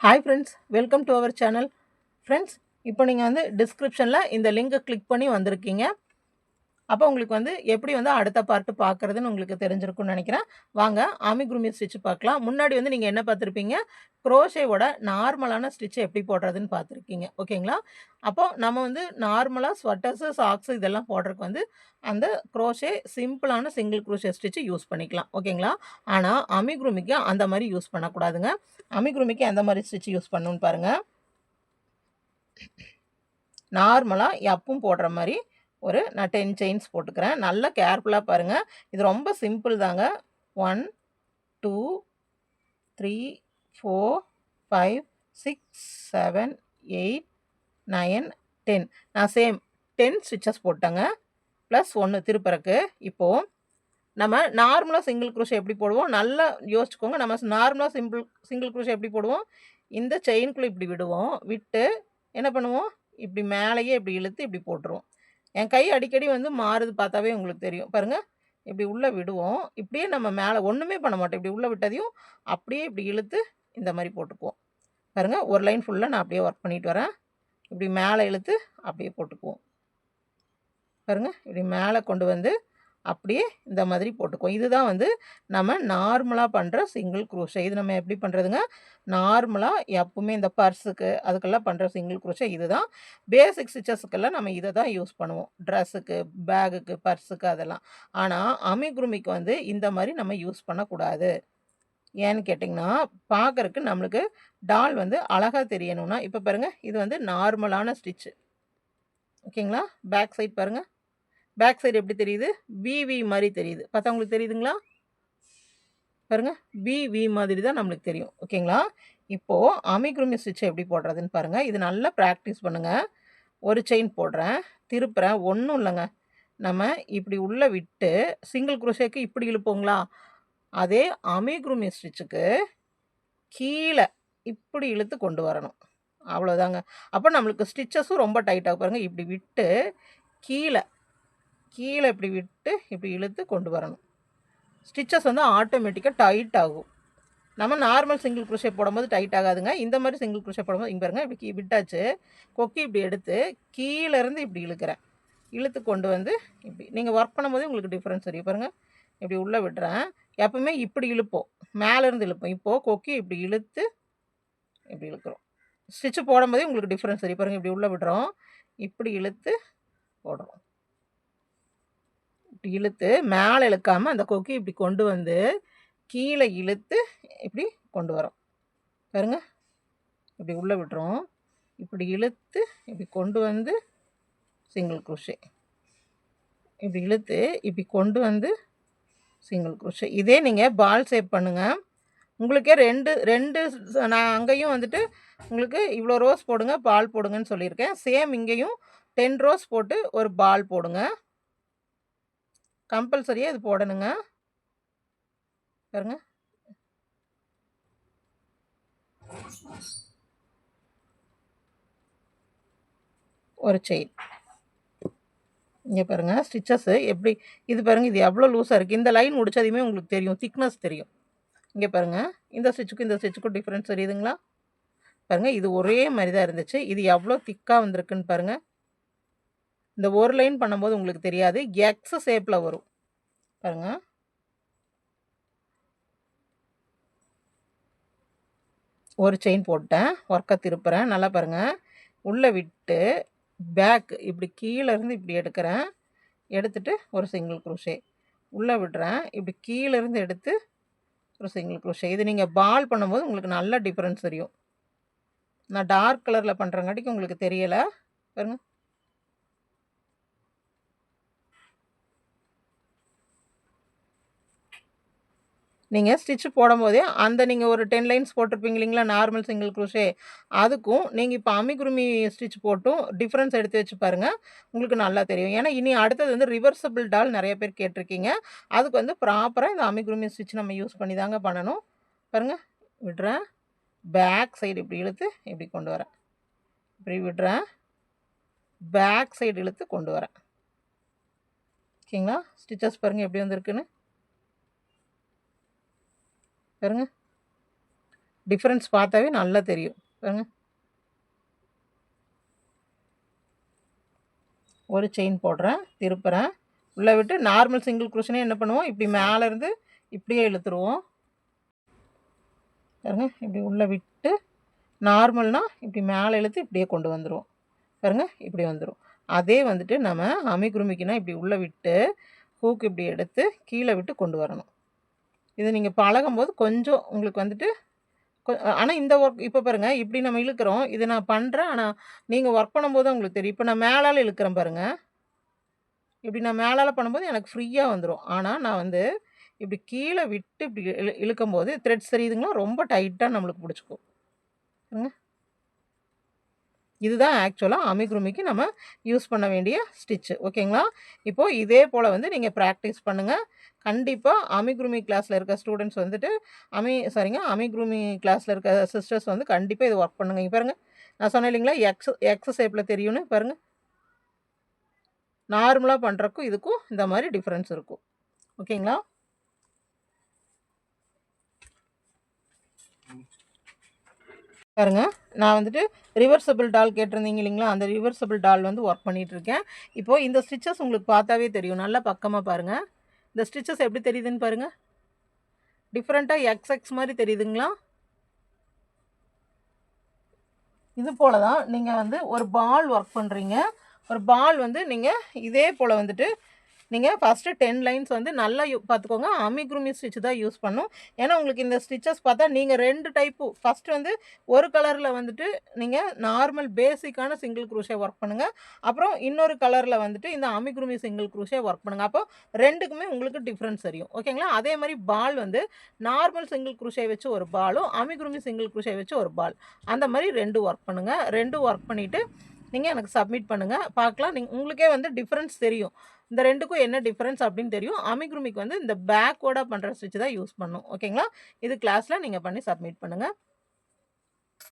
Hi friends, welcome to our channel. Friends, இப்போ நீங்கள் வந்து டிஸ்கிரிப்ஷனில் இந்த லிங்கை கிளிக் பண்ணி வந்திருக்கீங்க. அப்போ உங்களுக்கு வந்து எப்படி வந்து அடுத்த பார்ட்டு பார்க்குறதுன்னு உங்களுக்கு தெரிஞ்சிருக்கும்னு நினைக்கிறேன். வாங்க அமிகுருமி ஸ்டிச் பார்க்கலாம். முன்னாடி வந்து நீங்கள் என்ன பார்த்துருப்பீங்க, குரோஷேவோட நார்மலான ஸ்டிச் எப்படி போடுறதுன்னு பார்த்துருக்கீங்க. ஓகேங்களா? அப்போ நம்ம வந்து நார்மலாக ஸ்வெட்டர்ஸு, சாக்ஸு இதெல்லாம் போடுறதுக்கு வந்து அந்த குரோஷே சிம்பிளான சிங்கிள் குரோஷே ஸ்டிச் யூஸ் பண்ணிக்கலாம். ஓகேங்களா? ஆனால் அமிகுருமிக்கு அந்த மாதிரி யூஸ் பண்ணக்கூடாதுங்க. அமிகுருமிக்கு எந்த மாதிரி ஸ்டிச் யூஸ் பண்ணணும்னு பாருங்கள். நார்மலாக எப்பவும் போடுற மாதிரி நான் 10 செயின்ஸ் போட்டுக்கிறேன். நல்லா கேர்ஃபுல்லாக பாருங்கள். இது ரொம்ப சிம்பிள் தாங்க. 1 2 3 4 5 6 7 8 9 10 நான் சேம் 10 ஸ்டிச்சஸ் போட்டேங்க. ப்ளஸ் 1 திருப்பறக்கு. இப்போது நம்ம நார்மலாக சிங்கிள் குரோஷே எப்படி போடுவோம், நல்லா யோசிச்சுக்கோங்க. நம்ம நார்மலாக சிங்கிள் குரோஷே எப்படி போடுவோம், இந்த செயின்குள்ளே இப்படி விடுவோம். விட்டு என்ன பண்ணுவோம், இப்படி மேலேயே இப்படி இழுத்து இப்படி போட்டுருவோம். என் கை அடிக்கடி வந்து மாறுது, பார்த்தாவே உங்களுக்கு தெரியும் பாருங்கள். இப்படி உள்ளே விடுவோம். இப்படியே நம்ம மேலே ஒன்றுமே பண்ண மாட்டோம். இப்படி உள்ளே விட்டதையும் அப்படியே இப்படி இழுத்து இந்த மாதிரி போட்டுக்குவோம். பாருங்கள், ஒரு லைன் ஃபுல்லாக நான் அப்படியே ஒர்க் பண்ணிட்டு வரேன். இப்படி மேலே இழுத்து அப்படியே போட்டுக்குவோம். பாருங்கள், இப்படி மேலே கொண்டு வந்து அப்படியே இந்த மாதிரி போட்டுக்குவோம். இதுதான் வந்து நம்ம நார்மலாக பண்ணுற சிங்கிள் குரோஷே. இது நம்ம எப்படி பண்ணுறதுங்க, நார்மலாக எப்பவுமே இந்த பர்ஸுக்கு அதுக்கெல்லாம் பண்ணுற சிங்கிள் குரோஷே இதுதான். பேசிக் ஸ்டிச்சஸுக்கெல்லாம் நம்ம இதை தான் யூஸ் பண்ணுவோம். ட்ரெஸ்ஸுக்கு, பேகுக்கு, பர்ஸுக்கு அதெல்லாம். ஆனால் அமிகுருமிக்கு வந்து இந்த மாதிரி நம்ம யூஸ் பண்ணக்கூடாது. ஏன்னு கேட்டிங்கன்னா, பார்க்குறக்கு நம்மளுக்கு டால் வந்து அழகாக தெரியணும்னா, இப்போ பாருங்கள், இது வந்து நார்மலான ஸ்டிச்சு. ஓகேங்களா? பேக் சைட் பாருங்கள். பேக் சைடு எப்படி தெரியுது, விவி மாதிரி தெரியுது. பார்த்தா உங்களுக்கு தெரியுதுங்களா? பாருங்கள், விவி மாதிரி தான் நம்மளுக்கு தெரியும். ஓகேங்களா? இப்போது அமிகுருமி ஸ்டிச் எப்படி போடுறதுன்னு பாருங்கள். இது நல்லா ப்ராக்டிஸ் பண்ணுங்கள். ஒரு செயின் போடுறேன், திருப்புறேன். ஒன்றும் இல்லைங்க, நம்ம இப்படி உள்ளே விட்டு சிங்கிள் குரோஷேக்கு இப்படி இழுப்போங்களா, அதே அமிகுருமி ஸ்டிச்சுக்கு கீழே இப்படி இழுத்து கொண்டு வரணும். அவ்வளோதாங்க. அப்போ நம்மளுக்கு ஸ்டிச்சஸும் ரொம்ப டைட்டாக பாருங்கள். இப்படி விட்டு கீழே கீழே இப்படி விட்டு இப்படி இழுத்து கொண்டு வரணும். ஸ்டிச்சஸ் வந்து ஆட்டோமேட்டிக்காக டைட் ஆகும். நம்ம நார்மல் சிங்கிள் குரோஷே போடும்போது டைட் ஆகாதுங்க. இந்த மாதிரி சிங்கிள் குரோஷே போடும்போது இங்கே பாருங்கள், இப்படி விட்டாச்சு. கொக்கி இப்படி எடுத்து கீழேருந்து இப்படி இழுக்கிறேன். இழுத்து கொண்டு வந்து இப்படி நீங்கள் ஒர்க் பண்ணும்போது உங்களுக்கு டிஃப்ரென்ஸ் தெரியும் பாருங்கள். இப்படி உள்ளே விடுறேன். எப்பவுமே இப்படி இழுப்போம், மேலேருந்து இழுப்போம். இப்போது கொக்கி இப்படி இழுத்து இப்படி இழுக்கிறோம். ஸ்டிச்சு போடும்போதே உங்களுக்கு டிஃப்ரென்ஸ் தெரியும் பாருங்கள். இப்படி உள்ளே விடுறோம், இப்படி இழுத்து போடுறோம். இப்படி இழுத்து மேலே இழுக்காமல் அந்த கொக்கி இப்படி கொண்டு வந்து கீழே இழுத்து இப்படி கொண்டு வரோம் பாருங்க. இப்படி உள்ளே விட்டுறோம், இப்படி இழுத்து இப்படி கொண்டு வந்து சிங்கிள் குரோஷே, இப்படி இழுத்து இப்படி கொண்டு வந்து சிங்கிள் குரோஷே. இதே நீங்கள் பால் ஷேப் பண்ணுங்கள். உங்களுக்கே ரெண்டு ரெண்டு நான் அங்கேயும் வந்துட்டு உங்களுக்கு இவ்வளோ ரோஸ் போடுங்க, பால் போடுங்கன்னு சொல்லியிருக்கேன். சேம் இங்கேயும் 10 ரோஸ் போட்டு ஒரு பால் போடுங்க. கம்பல்சரியாக இது போடணுங்க. பாருங்க, ஒரு செயின். இங்கே பாருங்கள் ஸ்டிச்சஸ்ஸு எப்படி இது பாருங்கள். இது எவ்வளோ லூஸாக இருக்குது. இந்த லைன் முடிச்சதையுமே உங்களுக்கு தெரியும், திக்னஸ் தெரியும். இங்கே பாருங்கள், இந்த ஸ்டிச்சுக்கும் இந்த ஸ்டிச்சுக்கும் டிஃப்ரென்ஸ் தெரியுதுங்களா? பாருங்கள், இது ஒரே மாதிரி தான் இருந்துச்சு. இது எவ்வளோ திக்காக வந்திருக்குன்னு பாருங்கள். இந்த ஒரு லைன் பண்ணும்போது உங்களுக்கு தெரியாது, எக்ஸ் ஷேப்பில் வரும் பாருங்கள். ஒரு செயின் போட்டேன், ஒர்க்கை திருப்புறேன். நல்லா பாருங்கள், உள்ளே விட்டு பேக் இப்படி கீழே இருந்து இப்படி எடுக்கிறேன். எடுத்துட்டு ஒரு சிங்கிள் குரோஷே உள்ளே விடுறேன். இப்படி கீழேருந்து எடுத்து ஒரு சிங்கிள் குரோஷே. இது நீங்கள் பால் பண்ணும்போது உங்களுக்கு நல்ல டிஃப்ரென்ஸ் தெரியும். நான் டார்க் கலரில் பண்ணுறங்காட்டிக்கு உங்களுக்கு தெரியலை பாருங்கள். நீங்கள் ஸ்டிச்சு போடும்போதே அந்த நீங்கள் ஒரு 10 லைன்ஸ் போட்டிருப்பீங்க இல்லைங்களா, நார்மல் சிங்கிள் குரோஷே. அதுக்கும் நீங்கள் இப்போ அமிகுருமி ஸ்டிச் போட்டும் டிஃப்ரென்ஸ் எடுத்து வச்சு பாருங்கள், உங்களுக்கு நல்லா தெரியும். ஏன்னா இனி அடுத்தது வந்து ரிவர்சபிள் டால் நிறைய பேர் கேட்டிருக்கீங்க. அதுக்கு வந்து ப்ராப்பராக இந்த அமிகுருமி ஸ்டிச் நம்ம யூஸ் பண்ணி தாங்க பண்ணணும். பாருங்கள், விடுறேன், பேக் சைடு இப்படி இழுத்து இப்படி கொண்டு வரேன், இப்படி விடுறேன், பேக் சைடு இழுத்து கொண்டு வரேன். ஓகேங்களா? ஸ்டிச்சஸ் பாருங்கள் எப்படி வந்திருக்குன்னு பாருங்கள். டிஃப்ரென்ஸ் பார்த்தாவே நல்லா தெரியும். பாருங்க. ஒரு செயின் போடுறேன், திருப்புறேன். உள்ள விட்டு நார்மல் சிங்கிள் குரோஷனே என்ன பண்ணுவோம், இப்படி மேலே இருந்து இப்படியே இழுத்துருவோம். பாருங்க, இப்படி உள்ள விட்டு நார்மல்னா இப்படி மேலே இழுத்து இப்படியே கொண்டு வந்துருவோம். பாருங்க, இப்படி வந்துரும். அதே வந்துட்டு நம்ம அமிகுருமிக்குனா இப்படி உள்ள விட்டு ஹூக் இப்படி எடுத்து கீழே விட்டு கொண்டு வரணும். இது நீங்கள் பழகும்போது கொஞ்சம் உங்களுக்கு வந்துட்டு ஆனால் இந்த ஒர்க் இப்போ பாருங்கள், இப்படி நம்ம இழுக்கிறோம். இது நான் பண்ணுறேன், ஆனால் நீங்கள் ஒர்க் பண்ணும்போது தான் உங்களுக்கு தெரியும். இப்போ நான் மேலால் இழுக்கிறேன் பாருங்கள். இப்படி நான் மேலால் பண்ணும்போது எனக்கு ஃப்ரீயாக வந்துடும். ஆனால் நான் வந்து இப்படி கீழே விட்டு இப்படி இழுக்கும்போது த்ரெட்ஸ் தெரியுதுங்களா, ரொம்ப டைட்டாக நம்மளுக்கு பிடிச்சிக்கும். இதுதான் ஆக்சுவலாக அமிகுருமிக்கு நம்ம யூஸ் பண்ண வேண்டிய ஸ்டிச்சு. ஓகேங்களா? இப்போது இதே போல் வந்து நீங்கள் ப்ராக்டிஸ் பண்ணுங்கள். கண்டிப்பாக அமிகுருமி கிளாஸில் இருக்க ஸ்டூடெண்ட்ஸ் வந்துட்டு அமிகுருமி கிளாஸில் இருக்க சிஸ்டர்ஸ் வந்து கண்டிப்பாக இது ஒர்க் பண்ணுங்கள். இங்கே பாருங்கள், நான் சொன்னேன் இல்லைங்களா, எக்ஸ் ஷேப்பில் தெரியும்னு. பாருங்கள், நார்மலாக பண்ணுறக்கும் இதுக்கும் இந்த மாதிரி டிஃப்ரென்ஸ் இருக்கும். ஓகேங்களா? பாருங்க, நான் வந்துட்டு ரிவர்சபிள் டால் கேட்டிருந்தீங்க இல்லைங்களா, அந்த ரிவர்சபிள் டால் வந்து ஒர்க் பண்ணிகிட்ருக்கேன். இப்போது இந்த ஸ்டிச்சஸ் உங்களுக்கு பார்த்தாவே தெரியும். நல்லா பக்கமாக பாருங்கள். இந்த ஸ்டிச்சஸ் எப்படி தெரியுதுன்னு பாருங்கள். டிஃப்ரெண்ட்டாக எக்ஸ் மாதிரி தெரியுதுங்களா? இது போல் தான் நீங்கள் வந்து ஒரு பால் ஒர்க் பண்ணுறீங்க. ஒரு பால் வந்து நீங்கள் இதே போல் வந்துட்டு நீங்கள் ஃபஸ்ட்டு 10 லைன்ஸ் வந்து நல்லா பார்த்துக்கோங்க. அமிகுருமி ஸ்டிச் தான் யூஸ் பண்ணும். ஏன்னா உங்களுக்கு இந்த ஸ்டிச்சஸ் பார்த்தா நீங்கள் 2 டைப்பு, ஃபஸ்ட்டு வந்து ஒரு கலரில் வந்துட்டு நீங்கள் நார்மல் பேசிக்கான சிங்கிள் குரூஷே ஒர்க் பண்ணுங்கள். அப்புறம் இன்னொரு கலரில் வந்துட்டு இந்த அமிகுருமி சிங்கிள் குரூஷே ஒர்க் பண்ணுங்கள். அப்போ 2க்குமே உங்களுக்கு டிஃப்ரென்ஸ் தெரியும். ஓகேங்களா? அதே மாதிரி பால் வந்து நார்மல் சிங்கிள் குரூஷே வச்சு ஒரு பாலும், அமிகுருமி சிங்கிள் குரூஷே வச்சு ஒரு பால், அந்த மாதிரி 2 ஒர்க் பண்ணுங்கள். 2 ஒர்க் பண்ணிவிட்டு நீங்கள் எனக்கு சப்மிட் பண்ணுங்கள். பார்க்கலாம், உங்களுக்கே வந்து டிஃப்ரென்ஸ் தெரியும். இந்த 2க்கும் என்ன டிஃப்ரென்ஸ் அப்படின்னு தெரியும். அமிகுருமிக்கு வந்து இந்த பேக்வேர்டாக பண்ணுற ஸ்டிச் தான் யூஸ் பண்ணும். ஓகேங்களா? இது கிளாஸில் நீங்கள் பண்ணி சப்மிட் பண்ணுங்கள்.